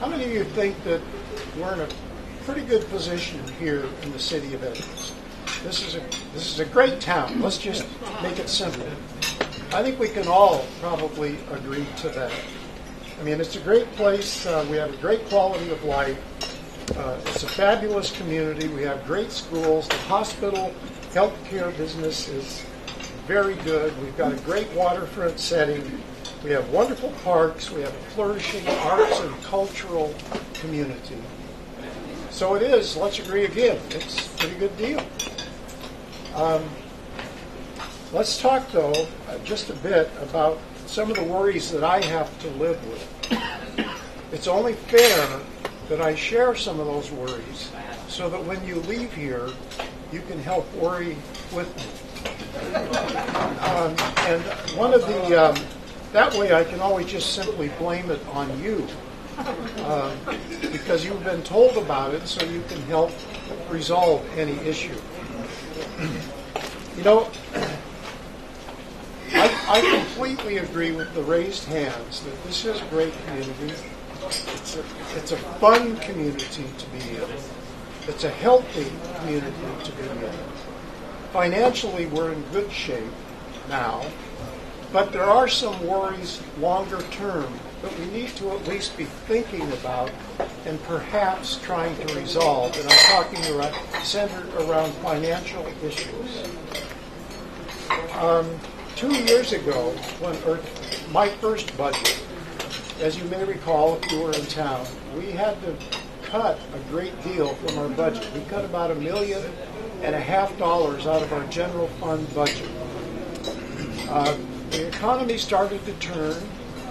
How many of you think that we're in a pretty good position here in the city of Edmonds? This is a great town. Let's just make it simple. I think we can all probably agree to that. I mean, it's a great place. We have a great quality of life. It's a fabulous community. We have great schools. The hospital healthcare business is very good. We've got a great waterfront setting. We have wonderful parks. We have a flourishing arts and cultural community. So it is, let's agree again, it's a pretty good deal. Let's talk, though, just a bit about some of the worries that I have to live with. It's only fair that I share some of those worries so that when you leave here, you can help worry with me. And one of the, that way I can always just simply blame it on you because you've been told about it so you can help resolve any issue. You know, I completely agree with the raised hands that this is a great community. It's a fun community to be in. It's a healthy community to be in. Financially, we're in good shape now, but there are some worries longer term that we need to at least be thinking about and perhaps trying to resolve. And I'm talking about centered around financial issues. 2 years ago, my first budget, as you may recall if you were in town, we had to cut a great deal from our budget. We cut about $1.5 million out of our general fund budget. The economy started to turn,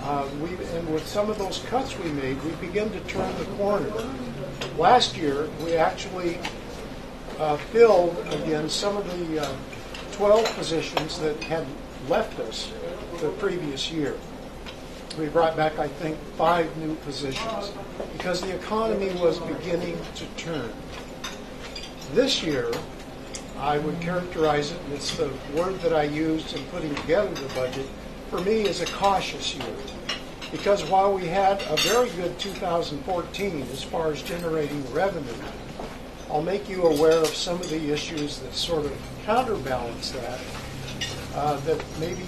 and with some of those cuts we made, we began to turn the corner. Last year, we actually filled again some of the 12 positions that had left us the previous year. We brought back, I think, 5 new positions because the economy was beginning to turn. This year, I would characterize it, and it's the word that I used in putting together the budget, for me is a cautious year. Because while we had a very good 2014 as far as generating revenue, I'll make you aware of some of the issues that sort of counterbalance that, that maybe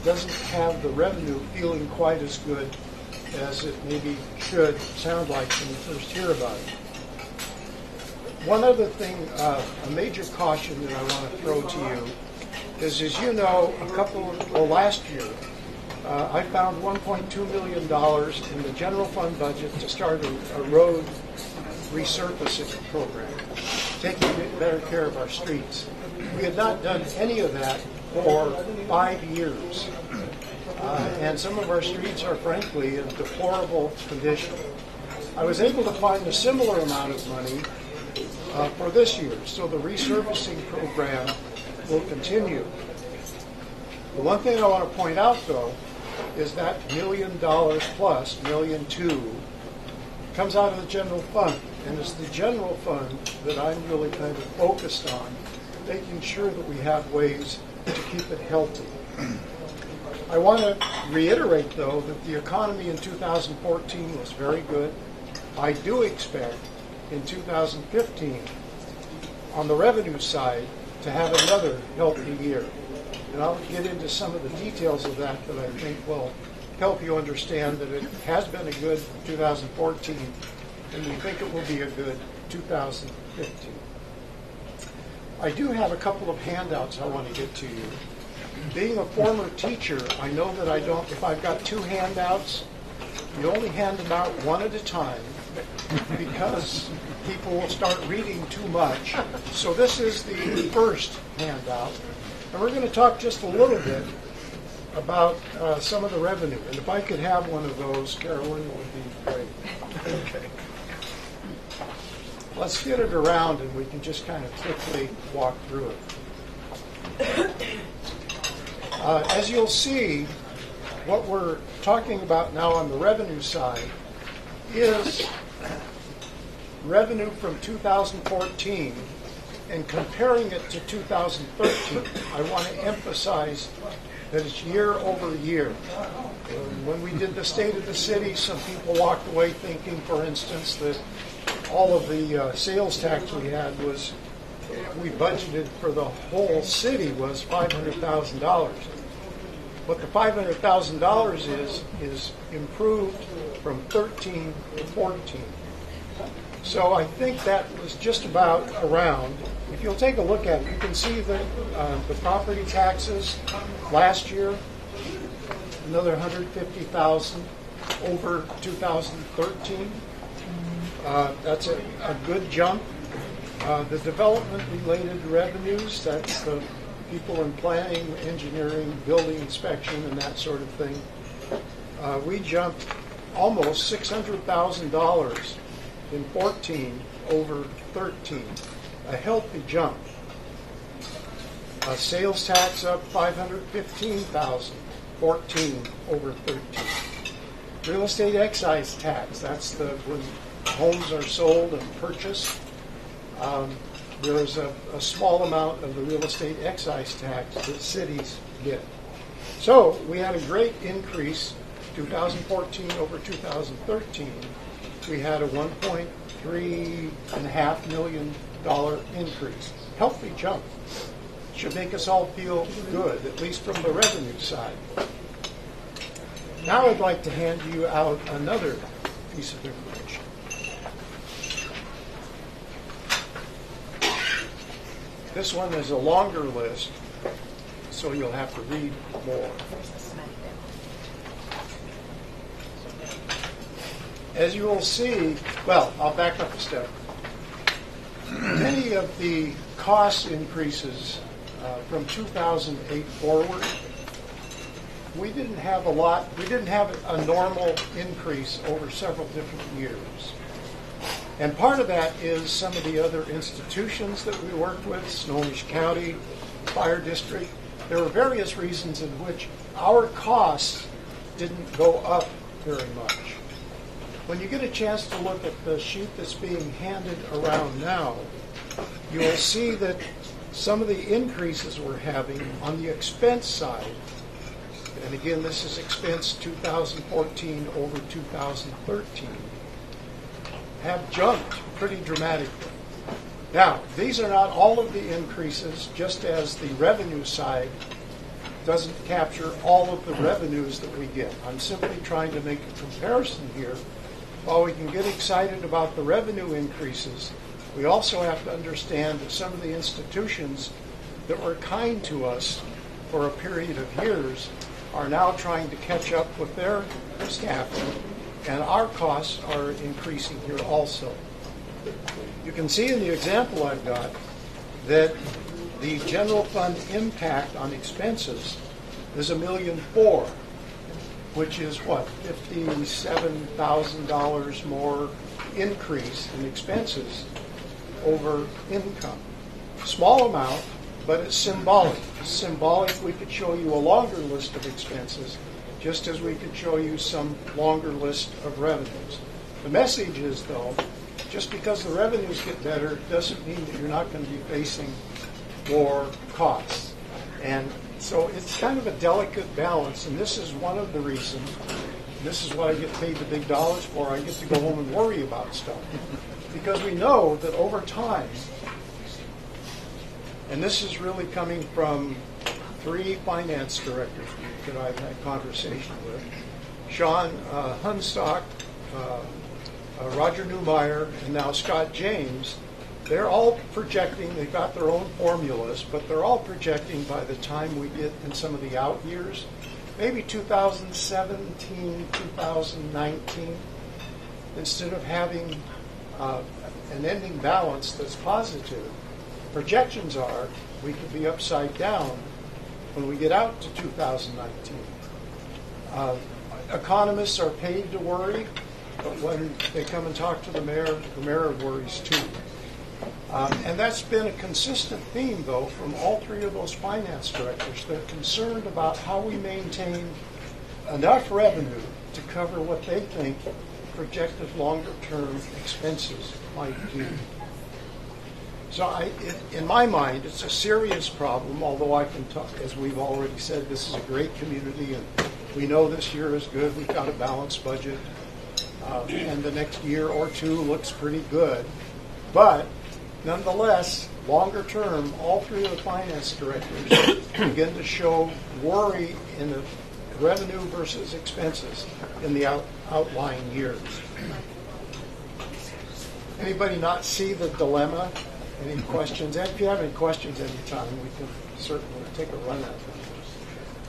doesn't have the revenue feeling quite as good as it maybe should sound like when you first hear about it. One other thing, a major caution that I want to throw to you is, as you know, last year, I found $1.2 million in the general fund budget to start a road resurfacing program, taking better care of our streets. We had not done any of that for 5 years. And some of our streets are, frankly, in deplorable condition. I was able to find a similar amount of money for this year, so the resurfacing program will continue. The one thing I want to point out, though, is that $1 million plus, $1.2 million, comes out of the general fund. And it's the general fund that I'm really kind of focused on, making sure that we have ways to keep it healthy. I want to reiterate, though, that the economy in 2014 was very good. I do expect in 2015, on the revenue side, to have another healthy year. And I'll get into some of the details of that I think will help you understand that it has been a good 2014, and we think it will be a good 2015. I do have a couple of handouts I want to get to you. Being a former teacher, I know that if I've got 2 handouts, you only hand them out one at a time because people will start reading too much. So this is the first handout. And we're going to talk just a little bit about some of the revenue. And if I could have one of those, Carolyn, it would be great. Okay. Let's get it around and we can just kind of quickly walk through it. As you'll see, what we're talking about now on the revenue side is revenue from 2014 and comparing it to 2013. I want to emphasize that it's year over year. When we did the State of the City, some people walked away thinking, for instance, that all of the sales tax we had was, we budgeted for the whole city was $500,000. What the $500,000 is improved from 13 to 14. So I think that was just about around. If you'll take a look at it, you can see that the property taxes last year, another $150,000 over 2013. That's a good jump. The development-related revenues, that's the people in planning, engineering, building inspection, and that sort of thing. We jumped almost $600,000 in 14 over 13. A healthy jump. Sales tax up $515,000, 14 over 13. Real estate excise tax, that's when homes are sold and purchased. There's a small amount of the real estate excise tax that cities get. So we had a great increase, 2014 over 2013. We had a $1.3.5 million increase. Healthy jump. Should make us all feel good, at least from the revenue side. Now I'd like to hand you out another piece of information. This one is a longer list, so you'll have to read more. As you will see, well, I'll back up a step. Many of the cost increases from 2008 forward, we didn't have a normal increase over several different years. And part of that is some of the other institutions that we worked with, Snohomish County, Fire District. There were various reasons in which our costs didn't go up very much. When you get a chance to look at the sheet that's being handed around now, you will see that some of the increases we're having on the expense side, and again, this is expense 2014 over 2013, have jumped pretty dramatically. Now, these are not all of the increases, just as the revenue side doesn't capture all of the revenues that we get. I'm simply trying to make a comparison here. While we can get excited about the revenue increases, we also have to understand that some of the institutions that were kind to us for a period of years are now trying to catch up with their staffing, and our costs are increasing here also. You can see in the example I've got that the general fund impact on expenses is $1.4 million, which is what, $57,000 more increase in expenses over income. Small amount, but it's symbolic. It's symbolic. We could show you a longer list of expenses, just as we could show you some longer list of revenues. The message is, though, just because the revenues get better doesn't mean that you're not going to be facing more costs. And so it's kind of a delicate balance, and this is one of the reasons, this is what I get paid the big dollars for, I get to go home and worry about stuff. Because we know that over time, and this is really coming from 3 finance directors that I've had conversation with, Sean Hunstock, Roger Newmeyer, and now Scott James. They're all projecting, they've got their own formulas, but they're all projecting by the time we get in some of the out years, maybe 2017, 2019, instead of having an ending balance that's positive, projections are we could be upside down when we get out to 2019. Economists are paid to worry, but when they come and talk to the mayor worries too. And that's been a consistent theme, though, from all 3 of those finance directors. They're concerned about how we maintain enough revenue to cover what they think projected longer-term expenses might be. So in my mind, it's a serious problem, although I can talk, as we've already said, this is a great community, and we know this year is good. We've got a balanced budget, and the next year or two looks pretty good. But nonetheless, longer term, all three of the finance directors begin to show worry in the revenue versus expenses in the outlying years. Anybody not see the dilemma? Any questions? And if you have any questions anytime, we can certainly take a run at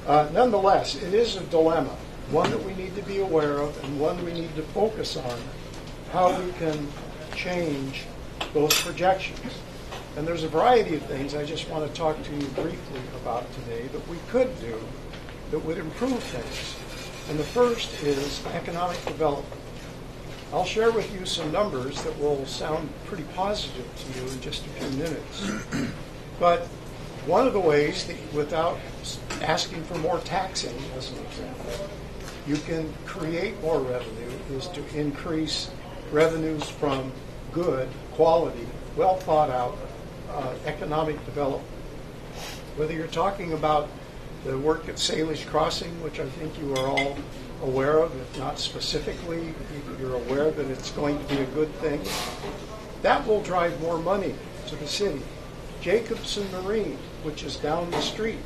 them. Nonetheless, it is a dilemma, one that we need to be aware of and one we need to focus on, how we can change those projections. And there's a variety of things I just want to talk to you briefly about today that we could do that would improve things. And the first is economic development. I'll share with you some numbers that will sound pretty positive to you in just a few minutes. But one of the ways that, without asking for more taxing, as an example, you can create more revenue is to increase revenues from good, quality, well thought out economic development. Whether you're talking about the work at Salish Crossing, which I think you are all aware of, if not specifically, you're aware that it's going to be a good thing. That will drive more money to the city. Jacobson Marine, which is down the street,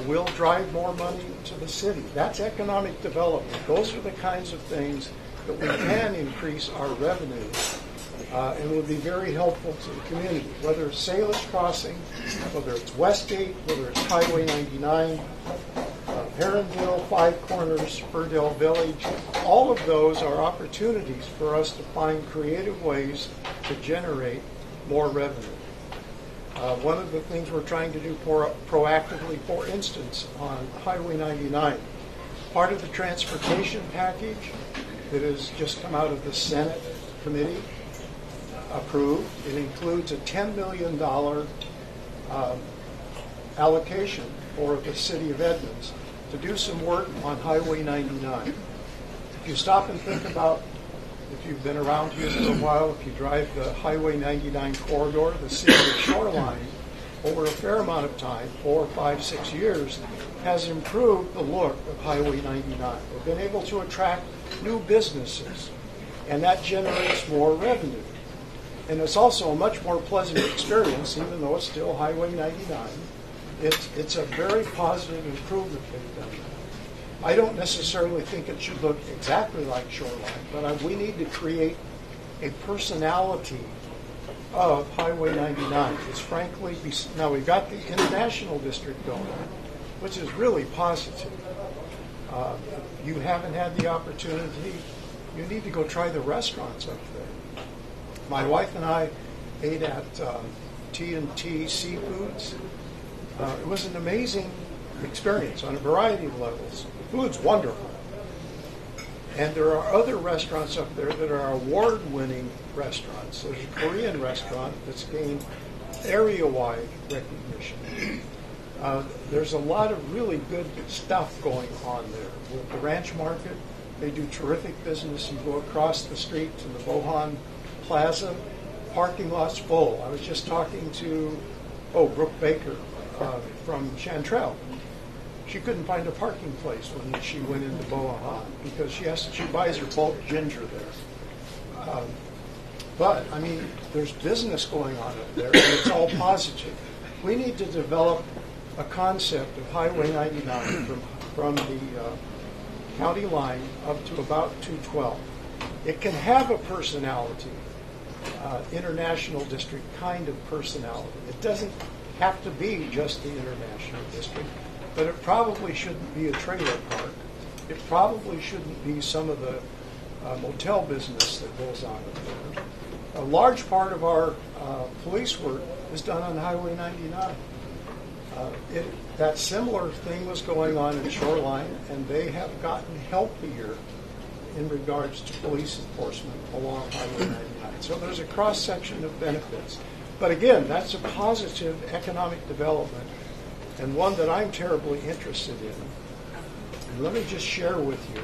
will drive more money to the city. That's economic development. Those are the kinds of things that we can increase our revenue and will be very helpful to the community. Whether it's Salish Crossing, whether it's Westgate, whether it's Highway 99, Heronville, Five Corners, Spurdale Village, all of those are opportunities for us to find creative ways to generate more revenue. One of the things we're trying to do proactively, for instance, on Highway 99, part of the transportation package that has just come out of the Senate committee approved, it includes a $10 million allocation for the city of Edmonds to do some work on Highway 99. If you stop and think about, if you've been around here for a while, if you drive the Highway 99 corridor, the city of Shoreline, over a fair amount of time, 4, 5, 6 years, has improved the look of Highway 99. We've been able to attract new businesses, and that generates more revenue. And it's also a much more pleasant experience, even though it's still Highway 99. It's a very positive improvement they've done. I don't necessarily think it should look exactly like Shoreline, but we need to create a personality of Highway 99. It's frankly, now we've got the International District going, which is really positive. You haven't had the opportunity, you need to go try the restaurants up there. My wife and I ate at T&T Seafoods. It was an amazing experience on a variety of levels. The food's wonderful. And there are other restaurants up there that are award-winning restaurants. There's a Korean restaurant that's gained area-wide recognition. There's a lot of really good stuff going on there. With the Ranch Market, they do terrific business. You go across the street to the Bohan Plaza, parking lot's full. I was just talking to, Brooke Baker from Chantrell. She couldn't find a parking place when she went into Bohan because she buys her bulk ginger there. But, I mean, there's business going on up there, and it's all positive. We need to develop a concept of Highway 99 from the county line up to about 212. It can have a personality, international district kind of personality. It doesn't have to be just the international district, but it probably shouldn't be a trailer park. It probably shouldn't be some of the motel business that goes on up there. A large part of our police work is done on Highway 99. That similar thing was going on in Shoreline, and they have gotten healthier in regards to police enforcement along Highway 99. So there's a cross-section of benefits. But again, that's a positive economic development and one that I'm terribly interested in. And let me just share with you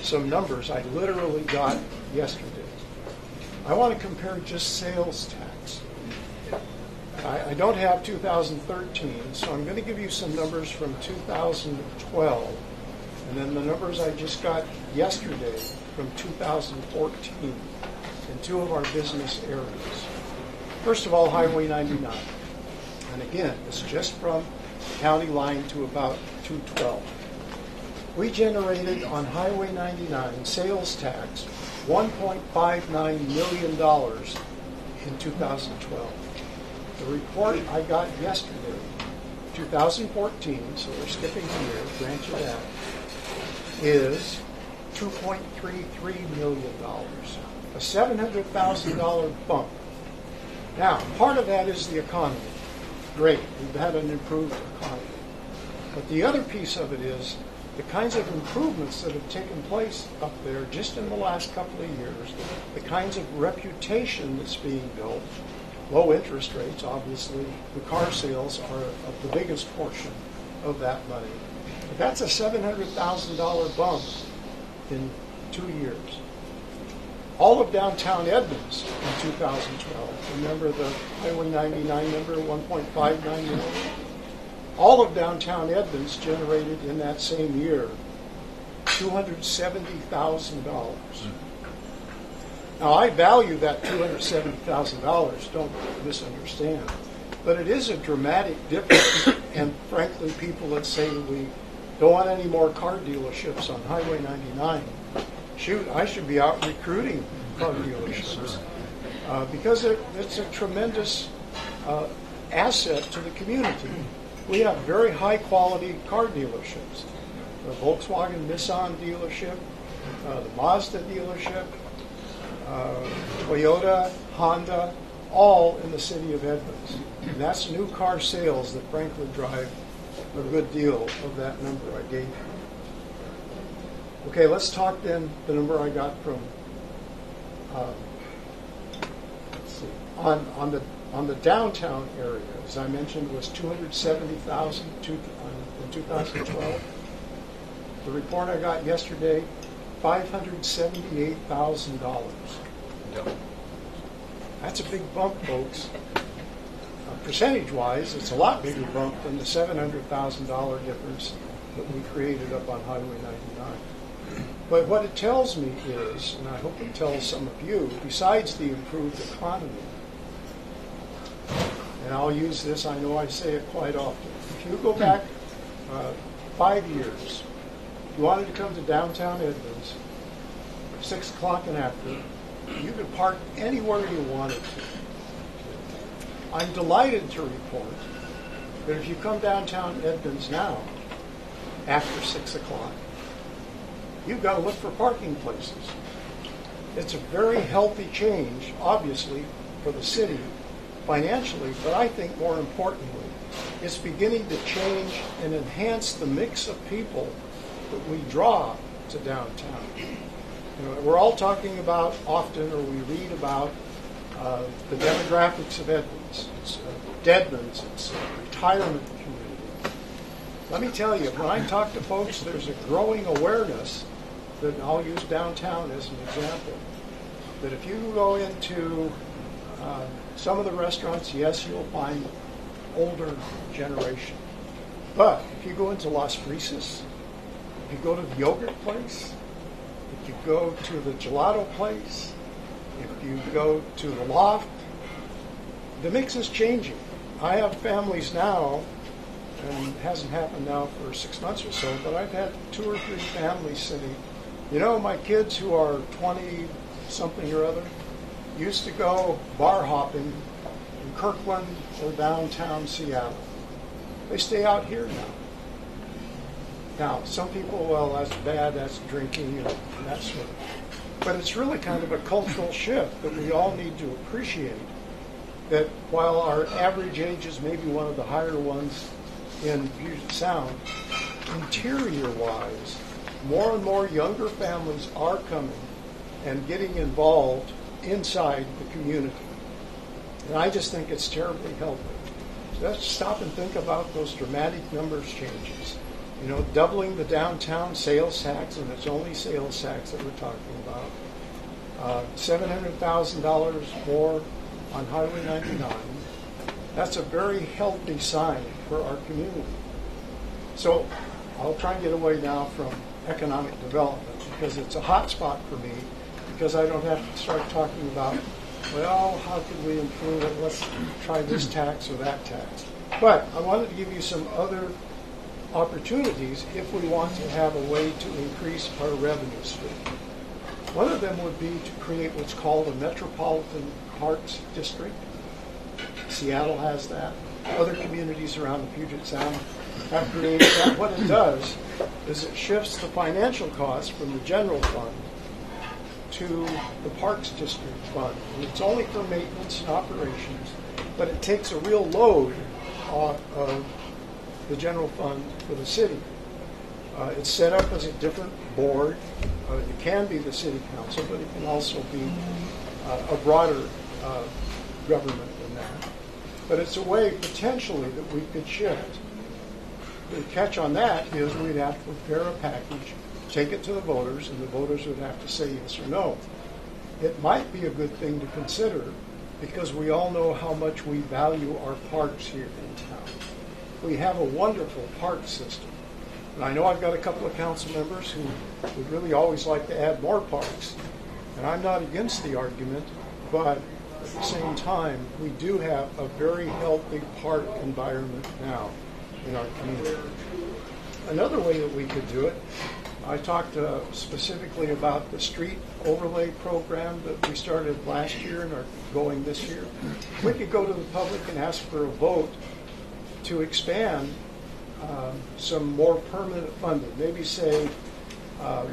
some numbers I literally got yesterday. I want to compare just sales tax. I don't have 2013, so I'm going to give you some numbers from 2012, and then the numbers I just got yesterday from 2014 in two of our business areas. First of all, Highway 99. And again, it's just from county line to about 212. We generated on Highway 99 sales tax $1.59 million in 2012. The report I got yesterday, 2014, so we're skipping a year, grant you that, is $2.33 million, a $700,000 bump. Now, part of that is the economy. Great, we've had an improved economy. But the other piece of it is the kinds of improvements that have taken place up there just in the last couple of years, the kinds of reputation that's being built, low interest rates, obviously, the car sales are the biggest portion of that money. But that's a $700,000 bump in 2 years. All of downtown Edmonds in 2012, remember the Highway 99 number, 1.59 million? All of downtown Edmonds generated in that same year $270,000. Now, I value that $270,000, don't misunderstand, but it is a dramatic difference, and frankly, people that say we don't want any more car dealerships on Highway 99, shoot, I should be out recruiting car dealerships because it's a tremendous asset to the community. We have very high-quality car dealerships. The Volkswagen Nissan dealership, the Mazda dealership, Toyota, Honda, all in the city of Edmonds. And that's new car sales that frankly drive a good deal of that number I gave you. Okay, let's talk then the number I got from, let's see, on the downtown area, as I mentioned, was $270,000 in 2012. The report I got yesterday, $578,000. That's a big bump, folks. Percentage-wise, it's a lot bigger bump than the $700,000 difference that we created up on Highway 99. But what it tells me is, and I hope it tells some of you, besides the improved economy, and I'll use this, I know I say it quite often. If you go back 5 years, you wanted to come to downtown Edmonds, 6 o'clock and after, you could park anywhere you wanted to. I'm delighted to report that if you come downtown Edmonds now, after 6 o'clock, you've got to look for parking places. It's a very healthy change, obviously, for the city financially, but I think more importantly, it's beginning to change and enhance the mix of people that we draw to downtown. You know, we're all talking about often, or we read about the demographics of Edmonds. It's Deadman's, it's a retirement community. Let me tell you, when I talk to folks, there's a growing awareness that, I'll use downtown as an example, that if you go into some of the restaurants, yes, you'll find older generation. But if you go into Las Brisas, if you go to the yogurt place, if you go to the gelato place, if you go to the loft, the mix is changing. I have families now, and it hasn't happened now for 6 months or so, but I've had 2 or 3 families saying, you know, my kids who are 20-something or other used to go bar hopping in Kirkland or downtown Seattle. They stay out here now. Now, some people, well, that's bad, that's drinking, and that sort of. But it's really kind of a cultural shift that we all need to appreciate, that while our average age is maybe one of the higher ones in Puget Sound, interior-wise, more and more younger families are coming and getting involved inside the community. And I just think it's terribly healthy. So let's stop and think about those dramatic numbers changes. You know, doubling the downtown sales tax, and it's only sales tax that we're talking about. $700,000 more on Highway 99. That's a very healthy sign for our community. So I'll try and get away now from economic development because it's a hot spot for me, because I don't have to start talking about, well, how can we improve it? Let's try this tax or that tax. But I wanted to give you some other opportunities if we want to have a way to increase our revenue stream. One of them would be to create what's called a metropolitan parks district. Seattle has that. Other communities around the Puget Sound have created that. What it does is it shifts the financial costs from the general fund to the Parks District Fund. And it's only for maintenance and operations, but it takes a real load off of the general fund for the city. It's set up as a different board. It can be the city council, but it can also be a broader government than that. But it's a way potentially that we could shift. The catch on that is we'd have to prepare a package, take it to the voters, and the voters would have to say yes or no. It might be a good thing to consider because we all know how much we value our parks here in town. We have a wonderful park system. And I know I've got a couple of council members who would really always like to add more parks. And I'm not against the argument, but at the same time, we do have a very healthy park environment now in our community. Another way that we could do it, I talked specifically about the street overlay program that we started last year and are going this year. We could go to the public and ask for a vote to expand some more permanent funding. Maybe say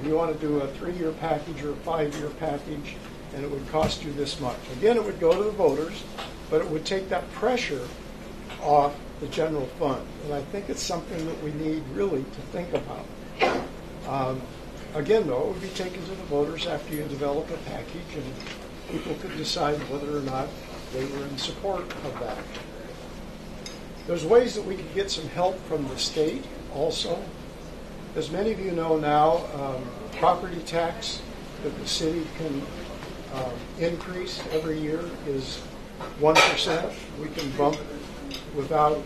you want to do a 3-year package or a 5-year package, and it would cost you this much. Again, it would go to the voters, but it would take that pressure off the general fund. And I think it's something that we need really to think about. Again, though, it would be taken to the voters after you develop a package, and people could decide whether or not they were in support of that. There's ways that we could get some help from the state also. As many of you know now, property tax that the city can increase every year is 1%. We can bump without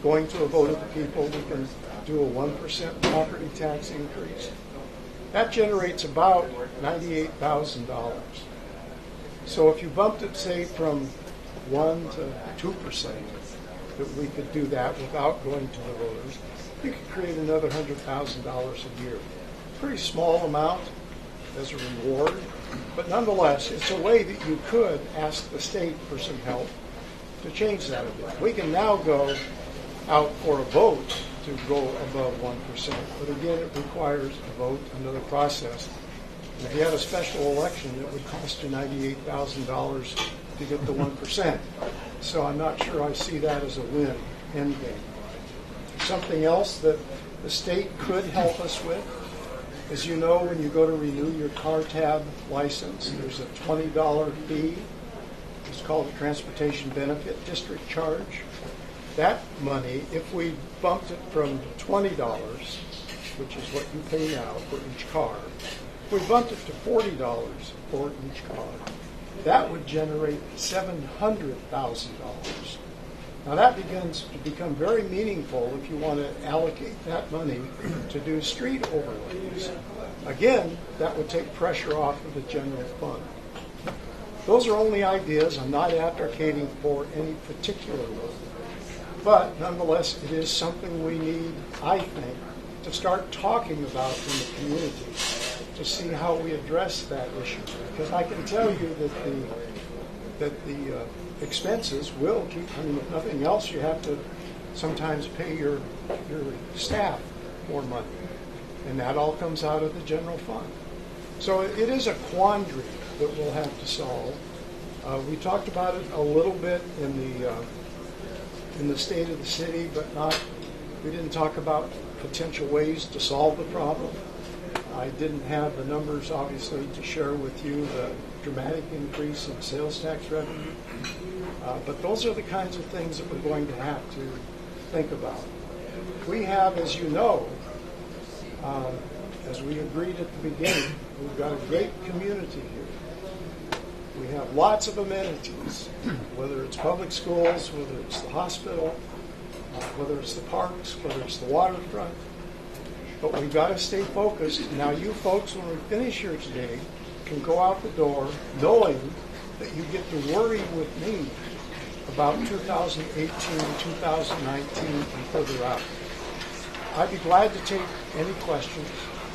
going to a vote of the people. We can do a 1% property tax increase. That generates about $98,000. So if you bumped it, say, from 1 to 2%, that we could do that without going to the voters, you could create another $100,000 a year. Pretty small amount as a reward, but nonetheless, it's a way that you could ask the state for some help to change that a bit. We can now go out for a vote to go above 1%, but again, it requires a vote, another process. And if you had a special election, it would cost you $98,000 to get the 1%. So I'm not sure I see that as a win end game. Something else that the state could help us with, as you know, when you go to renew your car tab license, there's a $20 fee. It's called a transportation benefit district charge. That money, if we bumped it from $20, which is what you pay now for each car, if we bumped it to $40 for each car, that would generate $700,000. Now that begins to become very meaningful if you want to allocate that money to do street overlays. Again, that would take pressure off of the general fund. Those are only ideas. I'm not advocating for any particular one. But nonetheless, it is something we need, I think, to start talking about in the community to see how we address that issue. Because I can tell you that the expenses will keep, I mean, if nothing else, you have to sometimes pay your staff more money. And that all comes out of the general fund. So it is a quandary that we'll have to solve. We talked about it a little bit in the state of the city, but we didn't talk about potential ways to solve the problem. I didn't have the numbers, obviously, to share with you, the dramatic increase in sales tax revenue. But those are the kinds of things that we're going to have to think about. We have, as you know, as we agreed at the beginning, we've got a great community here. We We have lots of amenities, whether it's public schools, whether it's the hospital, whether it's the parks, whether it's the waterfront. But we've got to stay focused. Now you folks, when we finish here today, can go out the door knowing that you get to worry with me about 2018, 2019, and further out. I'd be glad to take any questions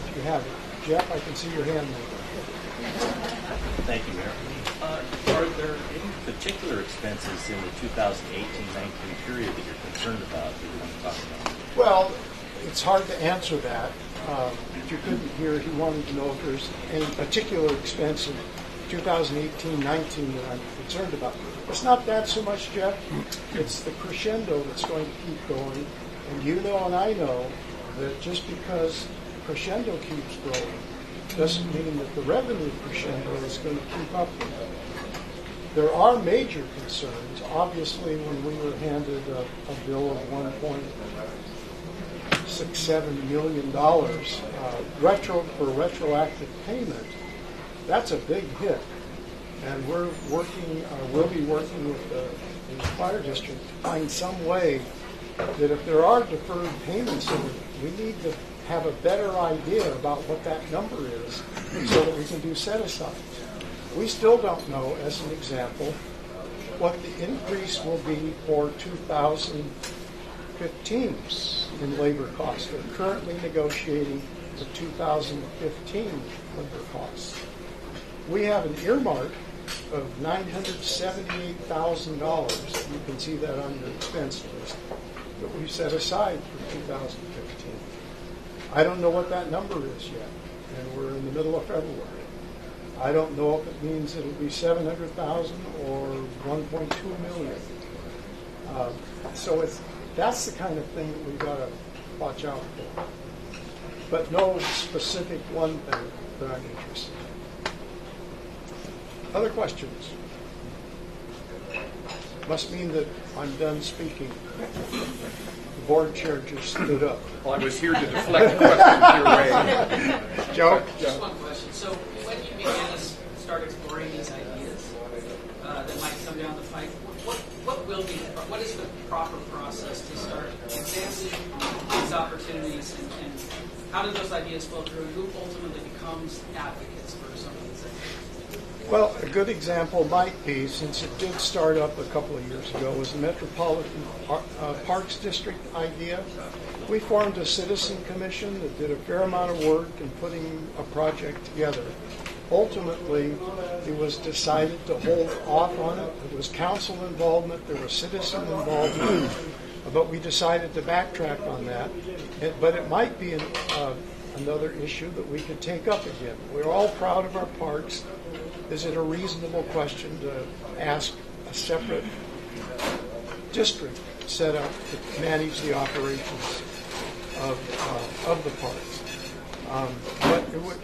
if you have it. Jeff, I can see your hand moving. Thank you, Mayor. Are there any particular expenses in the 2018-19 period that you're concerned about that you want to talk about? Well, it's hard to answer that. If you couldn't hear, he wanted to know if there's any particular expense in 2018-19 that I'm concerned about. It's not that so much, Jeff. It's the crescendo that's going to keep going. And you know and I know that just because crescendo keeps growing doesn't mean that the revenue crescendo is going to keep up with it. There are major concerns. Obviously, when we were handed a bill of $1.67 million for retroactive payment, that's a big hit. And we'll be working with the fire district to find some way that if there are deferred payments in it, we need to have a better idea about what that number is so that we can do set-asides. We still don't know, as an example, what the increase will be for 2015 in labor costs. They're currently negotiating the 2015 labor costs. We have an earmark of $978,000. You can see that on your expense list that we set aside for 2015. I don't know what that number is yet, and we're in the middle of February. I don't know if it means it'll be 700,000 or 1.2 million. So that's the kind of thing that we've got to watch out for. But no specific one thing that I'm interested in. Other questions? Must mean that I'm done speaking. The board chair just stood up. Well, I was here to deflect questions your way. Joe? Just one question. So when you began to start exploring these ideas that might come down the pipe, what is the proper process to start examining these opportunities, and how do those ideas flow through, and who ultimately becomes advocates for some of these ideas? Well, a good example might be, since it did start up a couple of years ago, was the Metropolitan Parks District idea. We formed a citizen commission that did a fair amount of work in putting a project together. Ultimately, it was decided to hold off on it. There was council involvement, there was citizen involvement, but we decided to backtrack on that. But it might be another issue that we could take up again. We're all proud of our parks. Is it a reasonable question to ask a separate district set up to manage the operations of the parks? But it would,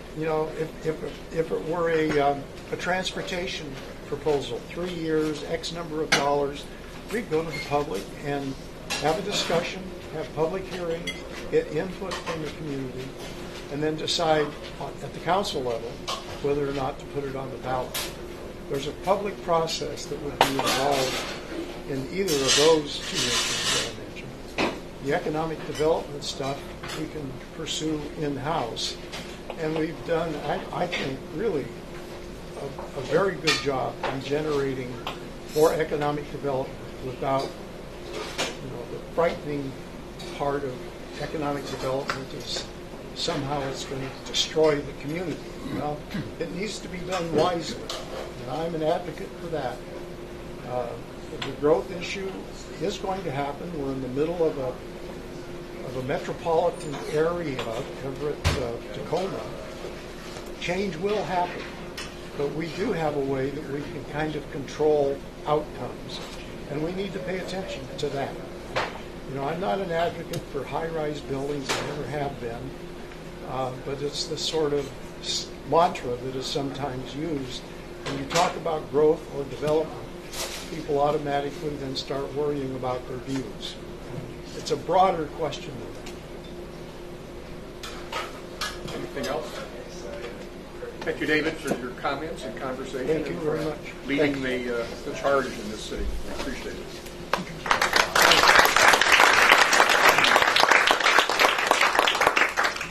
if it were a transportation proposal, 3 years, X number of dollars, we'd go to the public and have a discussion, have public hearing, get input from the community, and then decide at the council level whether or not to put it on the ballot. There's a public process that would be involved in either of those two issues that I mentioned. The economic development stuff we can pursue in-house, and we've done, I think, really a very good job in generating more economic development without, the frightening part of economic development is somehow it's going to destroy the community. Well, it needs to be done wisely, and I'm an advocate for that. The growth issue is going to happen. We're in the middle of a metropolitan area, Everett, Tacoma. Change will happen, but we do have a way that we can kind of control outcomes, and we need to pay attention to that. I'm not an advocate for high-rise buildings. I never have been. But it's the sort of mantra that is sometimes used. When you talk about growth or development, people automatically then start worrying about their views. It's a broader question than that. Anything else? Thank you, David, for your comments and conversation. Thank you and very for much. leading the charge in this city. I appreciate it.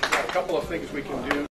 We've got a couple of things we can do.